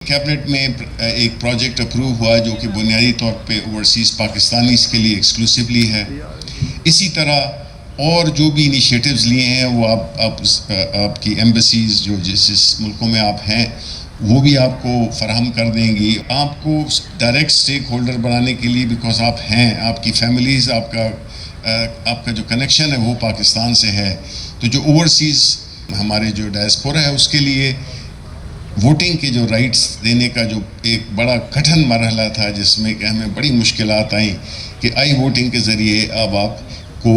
Cabinet میں ایک project approve ہوا جو کہ بنیادی طور پہ اوورسیز پاکستانیز کے لیے ایکسکلوسیولی ہے. اسی طرح اور جو بھی انیشیٹوز لیے ہیں وہ آپ کی ایمبیسیز جو جس ملکوں میں آپ ہیں وہ بھی آپ کو فراہم کر دیں گی. آپ کو ڈائریکٹ اسٹیک ہولڈر بنانے کے لیے بیکاز آپ ہیں, آپ کی فیملیز, آپ کا جو کنیکشن ہے وہ پاکستان سے ہے, تو جو اوورسیز ہمارے جو ڈائسپورا ہے اس کے لیے ووٹنگ کے جو رائٹس دینے کا جو ایک بڑا کٹھن مرحلہ تھا جس میں کہ ہمیں بڑی مشکلات آئیں کہ آئی ووٹنگ کے ذریعے اب آپ کو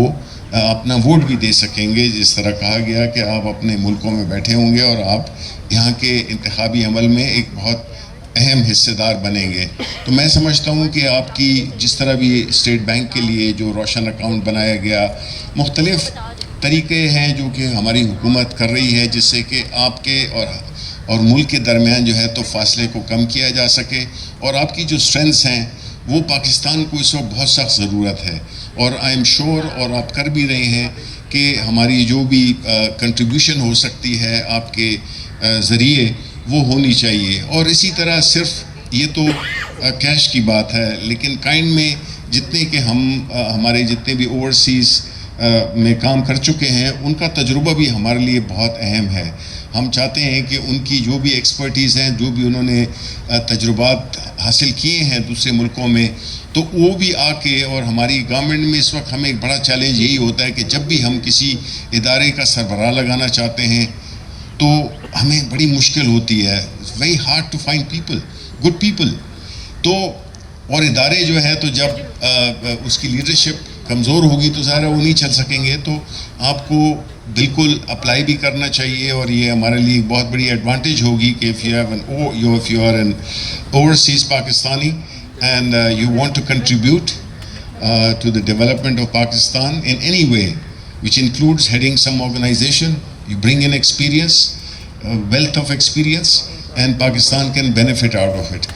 اپنا ووٹ بھی دے سکیں گے. جس طرح کہا گیا کہ آپ اپنے ملکوں میں بیٹھے ہوں گے اور آپ یہاں کے انتخابی عمل میں ایک بہت اہم حصہ دار بنیں گے. تو میں سمجھتا ہوں کہ آپ کی جس طرح بھی اسٹیٹ بینک کے لیے جو روشن اکاؤنٹ بنایا گیا, مختلف طریقے ہیں جو کہ ہماری حکومت کر رہی ہے جس سے کہ آپ کے اور ملک کے درمیان جو ہے تو فاصلے کو کم کیا جا سکے. اور آپ کی جو اسٹرینتھس ہیں وہ پاکستان کو اس وقت بہت سخت ضرورت ہے, اور آئی ایم شیور اور آپ کر بھی رہے ہیں کہ ہماری جو بھی کنٹریبیوشن ہو سکتی ہے آپ کے ذریعے وہ ہونی چاہیے. اور اسی طرح صرف یہ تو کیش کی بات ہے, لیکن کائنڈ میں جتنے کہ ہمارے جتنے بھی اوورسیز میں کام کر چکے ہیں ان کا تجربہ بھی ہمارے لیے بہت اہم ہے. ہم چاہتے ہیں کہ ان کی جو بھی ایکسپرٹیز ہیں, جو بھی انہوں نے تجربات حاصل کیے ہیں دوسرے ملکوں میں, تو وہ بھی آ کے, اور ہماری گورنمنٹ میں اس وقت ہمیں ایک بڑا چیلنج یہی ہوتا ہے کہ جب بھی ہم کسی ادارے کا سربراہ لگانا چاہتے ہیں تو ہمیں بڑی مشکل ہوتی ہے. Very hard to find people, good people. تو اور ادارے جو ہے تو جب اس کی لیڈرشپ کمزور ہوگی تو ظاہر ہے وہ نہیں چل سکیں گے. تو آپ کو بالکل اپلائی بھی کرنا چاہیے, اور یہ ہمارے لیے بہت بڑی ایڈوانٹیج ہوگی کہ if you are an overseas Pakistani and you want to contribute to the development of Pakistan in any way, which includes heading some organization, you bring in experience, wealth of experience, and Pakistan can benefit out of it.